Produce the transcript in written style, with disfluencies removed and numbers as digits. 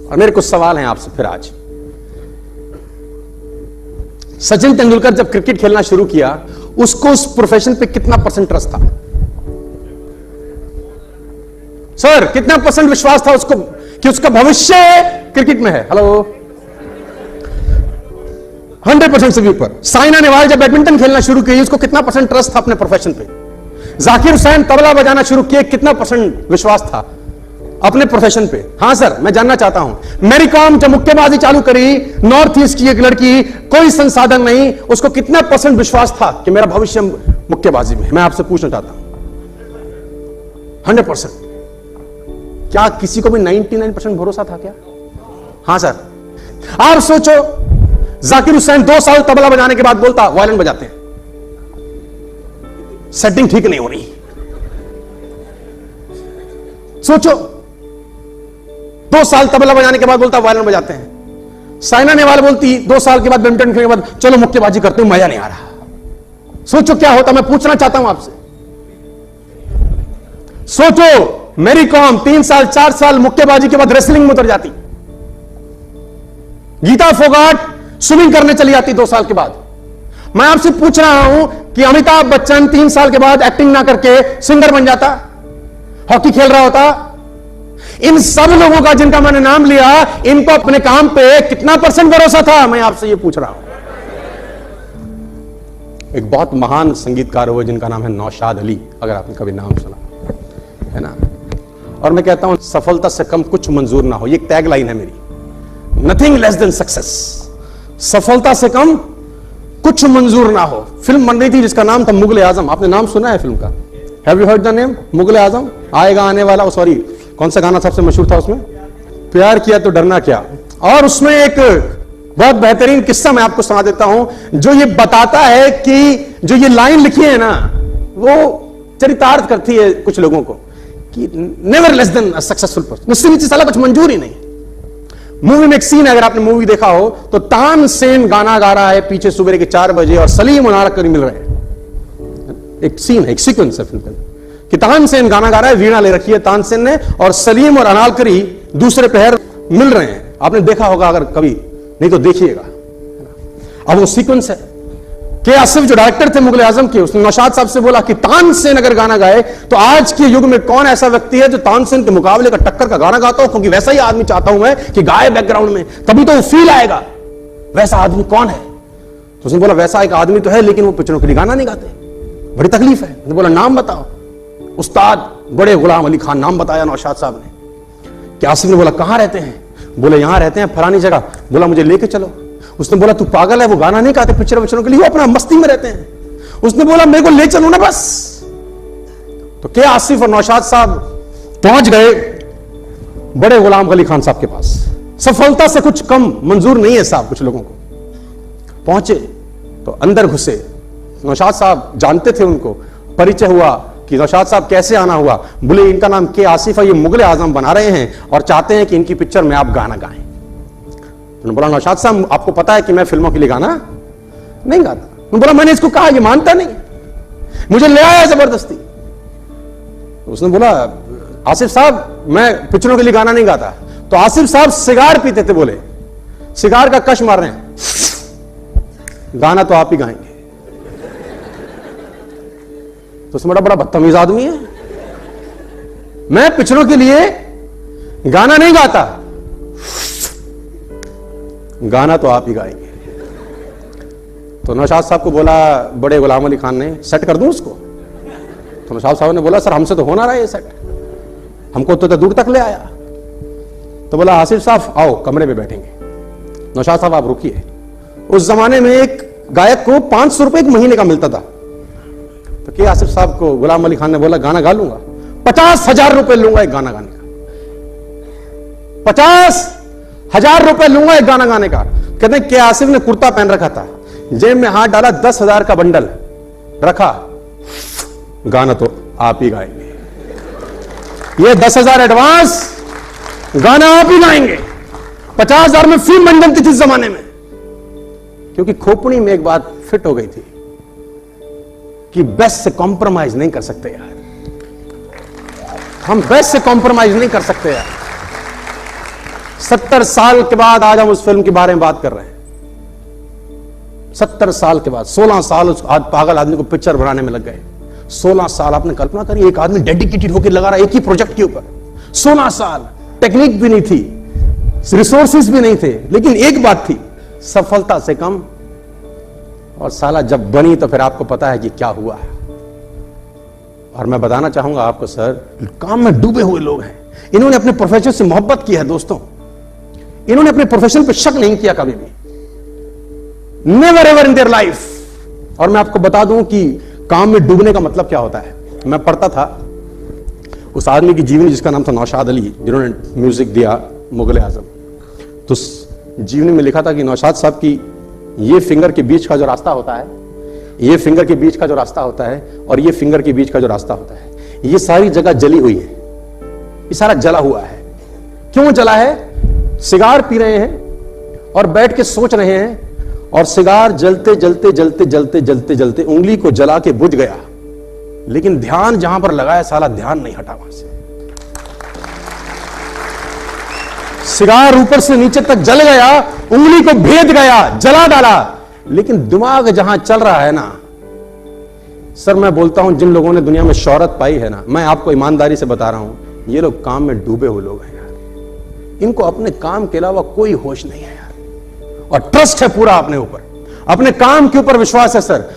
और मेरे कुछ सवाल हैं आपसे फिर आज। सचिन तेंदुलकर जब क्रिकेट खेलना शुरू किया, उसको उस प्रोफेशन पे कितना % ट्रस्ट था? सर, कितना % विश्वास था उसको कि उसका भविष्य क्रिकेट में है? हेलो, 100% से भी ऊपर। साइना नेहवाल जब बैडमिंटन खेलना शुरू की, उसको कितना % ट्रस्ट था अपने प्रोफेशन पे? जाकिर हुसैन तबला बजाना शुरू किए, कितना % विश्वास था अपने प्रोफेशन पे? हां सर, मैं जानना चाहता हूं। मैरी कॉम जब मुक्केबाजी चालू करी, नॉर्थ ईस्ट की एक लड़की, कोई संसाधन नहीं, उसको कितना % विश्वास था कि मेरा भविष्य मुक्केबाजी में? मैं आपसे पूछना चाहता हूं। 100%। क्या किसी को भी 99% भरोसा था क्या? हां सर। आप सोचो, जाकिर हुसैन 2 साल तबला बजाने के बाद बोलता वायलिन बजाते हैं, सेटिंग ठीक नहीं हो रही। सोचो, 2 साल तबला बजाने के बाद बोलता वायलिन बजाते हैं। साइना नेहवाल बोलती 2 साल के बाद बैडमिंटन खेलने के बाद, चलो मुक्केबाजी करते हैं, मजा नहीं आ रहा। सोचो क्या होता। मैं पूछना चाहता हूं आपसे, सोचो मैरी कॉम 3 साल 4 साल मुक्केबाजी के बाद रेसलिंग में उतर जाती। गीता फोगाट स्विमिंग करने चली जाती 2 साल के बाद। मैं आपसे पूछ रहा हूं कि अमिताभ बच्चन 3 साल के बाद एक्टिंग ना करके सिंगर बन जाता, हॉकी खेल रहा होता। इन सब लोगों का जिनका मैंने नाम लिया, इनको अपने काम पे कितना % भरोसा था? मैं आपसे यह पूछ रहा हूं। एक बहुत महान संगीतकार हुए जिनका नाम है नौशाद अली, अगर आपने कभी नाम सुना है ना। और मैं कहता हूं, सफलता से कम कुछ मंजूर ना हो, ये एक टैग लाइन है मेरी। Nothing less than success. सफलता से कम कुछ मंजूर ना हो। फिल्म बन रही थी जिसका नाम था मुगल आजम। आपने नाम सुना है फिल्म का? Have you heard the name? Mughal Azam. आएगा आने वाला, सॉरी, कौन सा गाना सबसे मशहूर था उसमें? प्यार किया तो डरना क्या। और उसमें एक बहुत बेहतरीन किस्सा मैं आपको सुना देता हूं, जो ये बताता है कि जो ये लाइन लिखी है ना, वो चरितार्थ करती है कुछ लोगों को कि never less than a successful person. उससे नीचे साला कुछ मंजूर ही नहीं। मूवी में एक सीन है, अगर आपने मूवी देखा हो तो तानसेन गाना गा रहा है पीछे सुबह के 4 बजे और सलीम और अनारकली मिल रहे हैं। एक सीन है, एक सीक्वेंस है फिल्म का कि तानसेन गाना गा रहा है, वीणा ले रखी है तानसेन ने, और सलीम और अनारकली दूसरे पहर मिल रहे हैं। आपने देखा होगा अगर कभी, नहीं तो देखिएगा। अब वो सीक्वेंस है कि आसिफ जो डायरेक्टर थे मुगल आजम के, उसने नौशाद साहब से बोला कि तानसेन अगर गाना गाए तो आज के युग में कौन ऐसा व्यक्ति है जो तानसेन के मुकाबले का टक्कर का गाना गाता हो, क्योंकि वैसा ही आदमी चाहता हूं मैं कि गाए बैकग्राउंड में, तभी तो वो फील आएगा। वैसा आदमी कौन है? तो उसने बोला वैसा एक आदमी तो है, लेकिन वो पिक्चरों के लिए गाना नहीं गाते, बड़ी तकलीफ है। उसने बोला नाम बताओ। उस्ताद बड़े गुलाम अली खान नाम बताया नौशाद साहब ने। कि आसिफ ने बोला कहां रहते हैं? बोले यहां रहते हैं फलानी जगह। बोला मुझे लेके चलो। उसने बोला तू पागल है, वो गाना नहीं गाते पिक्चर विक्चरों के लिए, वो अपना मस्ती में रहते हैं। उसने बोला मेरे को ले चलो ना बस। तो क्या आसिफ और नौशाद साहब पहुंच गए बड़े गुलाम अली खान साहब के पास। सफलता से कुछ कम मंजूर नहीं है साहब कुछ लोगों को। पहुंचे तो अंदर घुसे। नौशाद साहब जानते थे उनको, परिचय हुआ कि नौशाद साहब कैसे आना हुआ। बोले इनका नाम के आसिफ है, ये मुगल आजम बना रहे हैं और चाहते हैं कि इनकी पिक्चर में आप गाना गाएं। तो बोला नौशाद साहब आपको पता है कि मैं फिल्मों के लिए गाना नहीं गाता। बोला मैंने इसको कहा, ये मानता नहीं, मुझे ले आया जबरदस्ती। उसने बोला आसिफ साहब मैं पिक्चरों के लिए गाना नहीं गाता। तो आसिफ साहब सिगार पीते थे, बोले सिगार का कश मार रहे हैं, गाना तो आप ही गाएंगे। तो उसमें बड़ा बदतमीज आदमी है, मैं पिक्चरों के लिए गाना नहीं गाता, गाना तो आप ही गाएंगे। तो नौशाद साहब को बोला बड़े गुलाम अली खान ने सेट कर दूं उसको। तो नौशाद साहब ने बोला सर हमसे तो हो ना रहा है ये सेट, हमको तो दूर तक ले आया। तो बोला आसिफ साहब आओ कमरे में बैठेंगे। नौशाद साहब आप रुकिए। उस जमाने में एक गायक को 500 रुपए एक महीने का मिलता था। तो क्या आसिफ साहब को गुलाम अली खान ने बोला गाना गा लूंगा, 50,000 रुपए लूंगा एक गाना गाने का, 50,000 रुपए लूंगा एक गाना गाने का। कहते हैं कि आसिफ ने कुर्ता पहन रखा था, जेब में हाथ डाला, 10,000 का बंडल रखा, गाना तो आप ही गाएंगे, ये 10,000 एडवांस, गाना आप ही गाएंगे। 50,000 में फिल्म बन जाती थी इस जमाने में, क्योंकि खोपड़ी में एक बात फिट हो गई थी कि बेस्ट से कॉम्प्रोमाइज नहीं कर सकते यार, हम बेस्ट से कॉम्प्रोमाइज नहीं कर सकते यार। 70 साल के बाद आज हम उस फिल्म के बारे में बात कर रहे हैं। 70 साल के बाद, 16 साल उस पागल आदमी को पिक्चर बनाने में लग गए। 16 साल आपने कल्पना करी, एक आदमी डेडिकेटेड होकर लगा रहा एक ही प्रोजेक्ट के ऊपर। 16 साल, टेक्निक भी नहीं थी, रिसोर्सेज भी नहीं थे, लेकिन एक बात थी, सफलता से कम। और साला जब बनी तो फिर आपको पता है कि क्या हुआ है। और मैं बताना चाहूंगा आपको सर, काम में डूबे हुए लोग हैं। इन्होंने अपने प्रोफेशन से मोहब्बत की है दोस्तों, इन्होंने अपने प्रोफेशन पर शक नहीं किया कभी भी, never ever in their life. और मैं आपको बता दूं कि काम में डूबने का मतलब क्या होता है। मैं पढ़ता था उस आदमी की जीवनी जिसका नाम था नौशाद अली, जिन्होंने म्यूजिक दिया मुगल आजम। तो जीवनी में लिखा था कि नौशाद साहब की ये फिंगर के बीच का जो रास्ता होता है, ये फिंगर के बीच का जो रास्ता होता है और ये फिंगर के बीच का जो रास्ता होता है, ये सारी जगह जली हुई है, ये सारा जला हुआ है। क्यों जला है? सिगार पी रहे हैं और बैठ के सोच रहे हैं, और सिगार जलते जलते जलते जलते जलते जलते उंगली को जला के बुझ गया, लेकिन ध्यान जहां पर लगाया साला ध्यान नहीं हटा वहां से। सिगार ऊपर से नीचे तक जल गया, उंगली को भेद गया, जला डाला, लेकिन दिमाग जहां चल रहा है ना सर, मैं बोलता हूं जिन लोगों ने दुनिया में शोहरत पाई है ना, मैं आपको ईमानदारी से बता रहा हूं, ये लोग काम में डूबे हुए लोग हैं यार। इनको अपने काम के अलावा कोई होश नहीं है यार, और ट्रस्ट है पूरा अपने ऊपर, अपने काम के ऊपर विश्वास है सर।